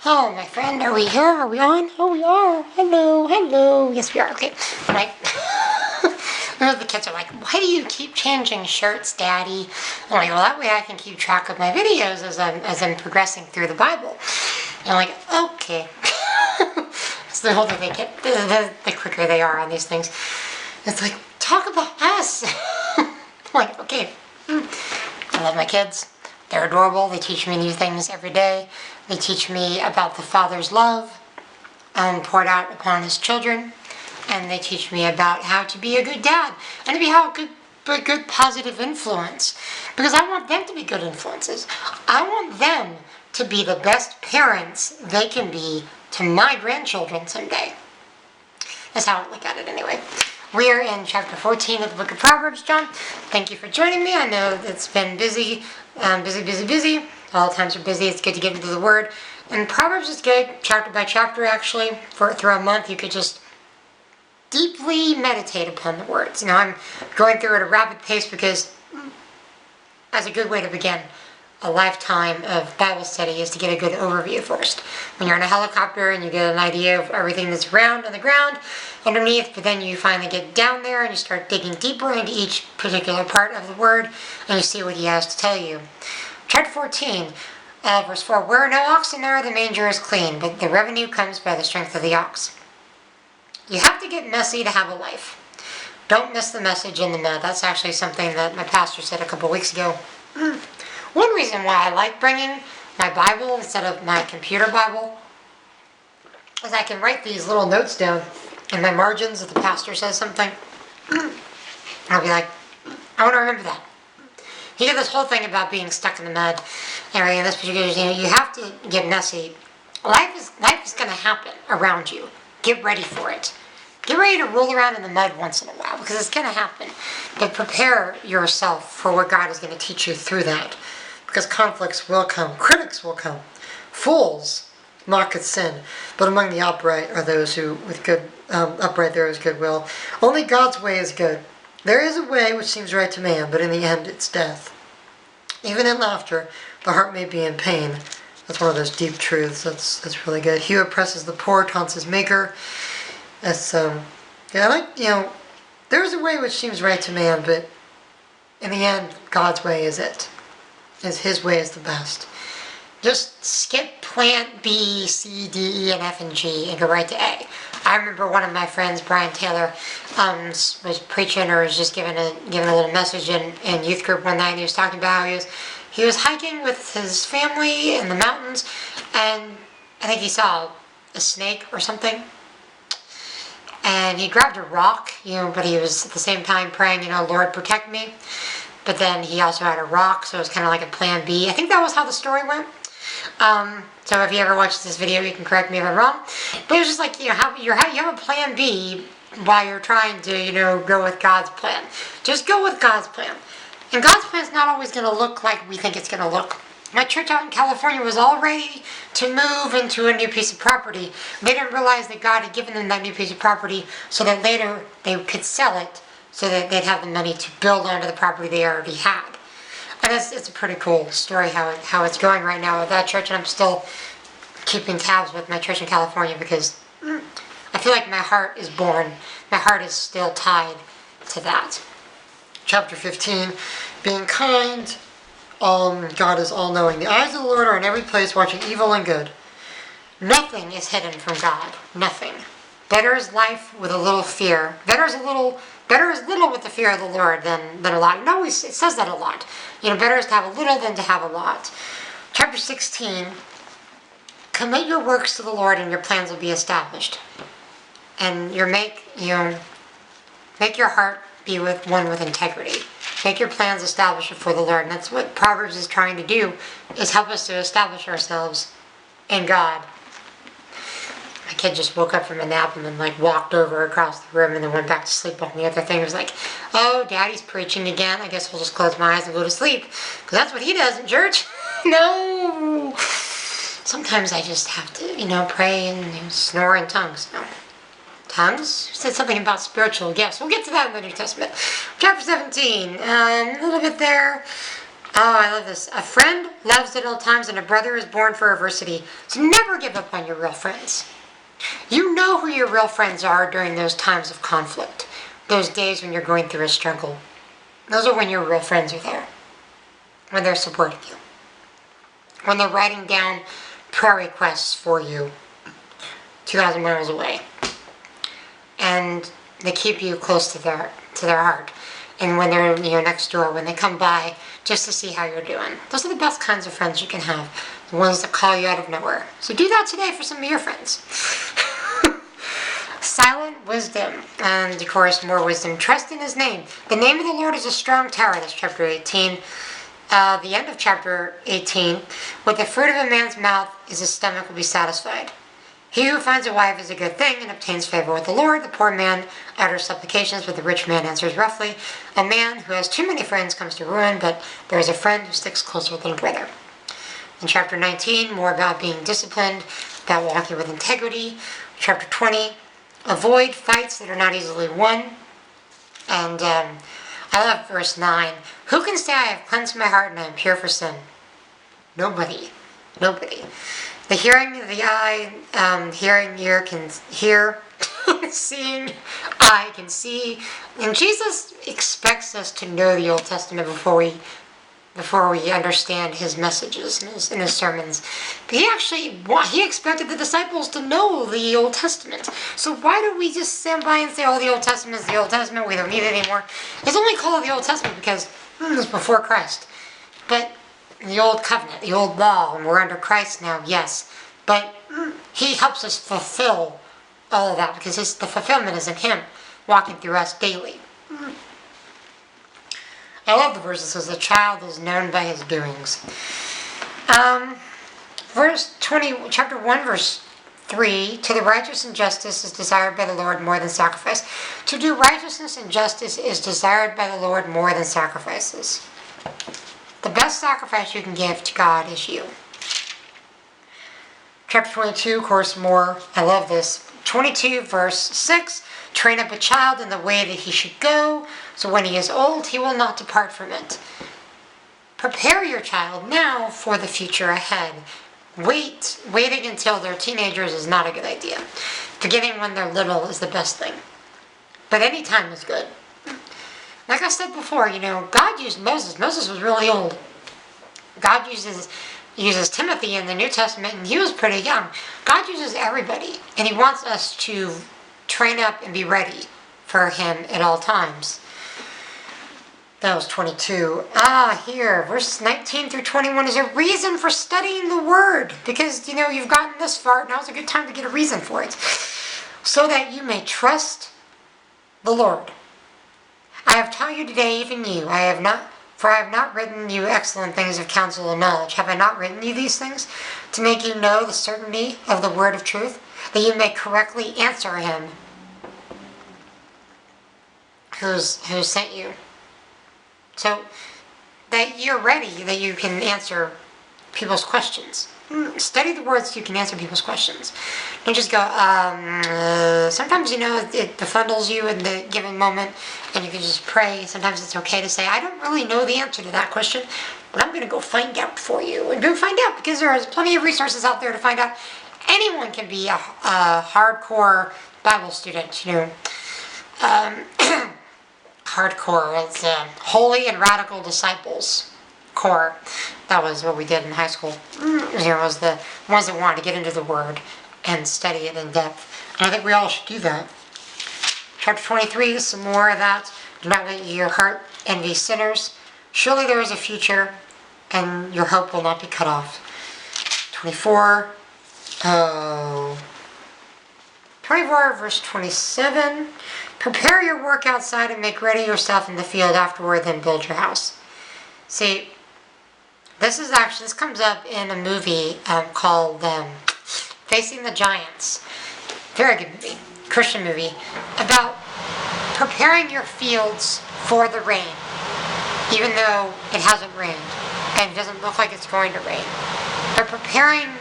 Oh, my friend, are we here? Are we on? Oh, we are. Hello, hello. Yes, we are. Okay. All right. The kids are like, why do you keep changing shirts, Daddy? I'm like, well, that way I can keep track of my videos as I'm progressing through the Bible. And I'm like, okay. So the older they get, the quicker they are on these things. It's like, talk about us. I'm like, okay. I love my kids. They're adorable. They teach me new things every day. They teach me about the Father's love poured out upon His children. And they teach me about how to be a good dad and to be a good positive influence. Because I want them to be good influences. I want them to be the best parents they can be to my grandchildren someday. That's how I look at it anyway. We are in chapter 14 of the book of Proverbs, John. Thank you for joining me. I know it's been busy. Busy. All times are busy. It's good to get into the Word. And Proverbs is good, chapter by chapter, actually. Through a month, you could just deeply meditate upon the words. I'm going through at a rapid pace because that's a good way to begin a lifetime of Bible study, is to get a good overview first. When you're in a helicopter and you get an idea of everything that's around on the ground underneath, but then you finally get down there and you start digging deeper into each particular part of the word and you see what He has to tell you. Chapter 14, verse 4, where no oxen are, the manger is clean, but the revenue comes by the strength of the ox. You have to get messy to have a life. Don't miss the message in the mud. That's actually something that my pastor said a couple weeks ago. One reason why I like bringing my Bible instead of my computer Bible is I can write these little notes down in my margins if the pastor says something. I'll be like, I want to remember that. He did this whole thing about being stuck in the mud and everything. In this particular, you have to get messy. Life is going to happen around you. Get ready for it. Get ready to roll around in the mud once in a while because it's going to happen. But prepare yourself for what God is going to teach you through that. Because conflicts will come. Critics will come. Fools mock at sin. But among the upright are those who, with good, upright there is goodwill. Only God's way is good. There is a way which seems right to man, but in the end it's death. Even in laughter, the heart may be in pain. That's one of those deep truths. That's really good. He who oppresses the poor taunts his maker. That's there's a way which seems right to man, but in the end, God's way is it. His way is the best. Just skip plant B, C, D, E, and F, and G, and go right to A. I remember one of my friends, Brian Taylor, was preaching or was just giving a little message in youth group one night, and he was talking about how he was hiking with his family in the mountains, and I think he saw a snake or something. And he grabbed a rock, but he was at the same time praying, Lord, protect me. But then he also had a rock, so it was kind of like a plan B. I think that was how the story went. So if you ever watch this video, you can correct me if I'm wrong. But it was just like, you have a plan B while you're trying to, go with God's plan. Just go with God's plan. And God's plan is not always going to look like we think it's going to look. My church out in California was all ready to move into a new piece of property. They didn't realize that God had given them that new piece of property so that later they could sell it so that they'd have the money to build onto the property they already had. And it's a pretty cool story how it's going right now with that church. And I'm still keeping tabs with my church in California because I feel like my heart is born. My heart is still tied to that. Chapter 15, being kind. God is all-knowing. The eyes of the Lord are in every place, watching evil and good. Nothing is hidden from God. Nothing. Better is life with a little fear. Better is little with the fear of the Lord than a lot. It says that a lot. Better is to have a little than to have a lot. Chapter 16, commit your works to the Lord and your plans will be established. And make your heart be one with integrity. Make your plans established before the Lord. And that's what Proverbs is trying to do, is help us to establish ourselves in God. My kid just woke up from a nap and then walked over across the room and then went back to sleep on the other thing. It was like, oh, Daddy's preaching again. I guess I'll just close my eyes and go to sleep. Because that's what he does in church. No. Sometimes I just have to, pray and snore in tongues. No. Tongues? You said something about spiritual gifts. We'll get to that in the New Testament. Chapter 17. A little bit there. Oh, I love this. A friend loves at all times, and a brother is born for adversity. So never give up on your real friends. You know who your real friends are during those times of conflict, those days when you're going through a struggle. Those are when your real friends are there, when they're supporting you, when they're writing down prayer requests for you 2,000 miles away, and they keep you close to their heart. And when they're next door, when they come by just to see how you're doing. Those are the best kinds of friends you can have. The ones that call you out of nowhere. So do that today for some of your friends. Silent wisdom. And of course, more wisdom. Trust in his name. The name of the Lord is a strong tower. That's chapter 18. The end of chapter 18. With the fruit of a man's mouth, his stomach will be satisfied. He who finds a wife is a good thing and obtains favor with the Lord. The poor man utters supplications, but the rich man answers roughly. A man who has too many friends comes to ruin, but there is a friend who sticks closer than a brother. In chapter 19, more about being disciplined, about walking with integrity. Chapter 20, avoid fights that are not easily won. And I love verse 9. Who can say I have cleansed my heart and I am pure for sin? Nobody. Nobody. The hearing of the eye, hearing ear can hear, seeing eye can see. And Jesus expects us to know the Old Testament before we understand his messages and his sermons. But he expected the disciples to know the Old Testament. So why do we just stand by and say, oh, the Old Testament is the Old Testament, we don't need it anymore? It's only called the Old Testament because it was before Christ. But the Old Covenant, the Old Law, and we're under Christ now, yes. But he helps us fulfill all of that because the fulfillment is in him walking through us daily. I love the verse that says, the child is known by his doings. Verse 20, chapter 1, verse 3, to the righteous and justice is desired by the Lord more than sacrifice. To do righteousness and justice is desired by the Lord more than sacrifices. The best sacrifice you can give to God is you. Chapter 22, of course, more. I love this. 22, verse 6. Train up a child in the way that he should go, so when he is old, he will not depart from it. Prepare your child now for the future ahead. Waiting until they're teenagers is not a good idea. Beginning when they're little is the best thing. But any time is good. Like I said before, God used Moses. Moses was really old. God uses Timothy in the New Testament, and he was pretty young. God uses everybody, and he wants us to train up and be ready for him at all times. That was 22. Here, verses 19 through 21 is a reason for studying the Word. Because, you've gotten this far, now's a good time to get a reason for it. So that you may trust the Lord. I have taught you today, even you. For I have not written you excellent things of counsel and knowledge. Have I not written you these things? To make you know the certainty of the word of truth, that you may correctly answer him who sent you. So that you're ready, that you can answer people's questions. Study the words so you can answer people's questions. Don't just go, sometimes, it befuddles you in the given moment, and you can just pray. Sometimes it's okay to say, I don't really know the answer to that question, but I'm going to go find out for you. And go find out, because there's plenty of resources out there to find out. Anyone can be a hardcore Bible student, hardcore. It's holy and radical disciples. Core. That was what we did in high school. Was the ones that wanted to get into the Word and study it in depth. And I think we all should do that. Chapter 23, some more of that. Do not let your heart envy sinners. Surely there is a future, and your hope will not be cut off. 24, verse 27. Prepare your work outside and make ready yourself in the field. Afterward, then build your house. See, this comes up in a movie called Facing the Giants. Very good movie, Christian movie, about preparing your fields for the rain, even though it hasn't rained and it doesn't look like it's going to rain. But preparing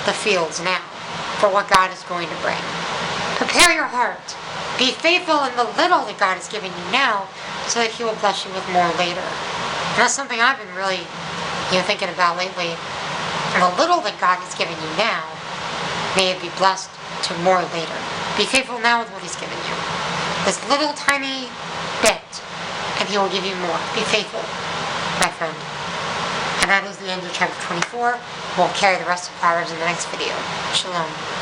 the fields now for what God is going to bring. Prepare your heart. Be faithful in the little that God has given you now, so that he will bless you with more later. And that's something I've been really, thinking about lately. And the little that God has given you now, may it be blessed to more later. Be faithful now with what He's given you. This little tiny bit, and He will give you more. Be faithful, my friend. And that is the end of chapter 24. We'll carry the rest of Proverbs in the next video. Shalom.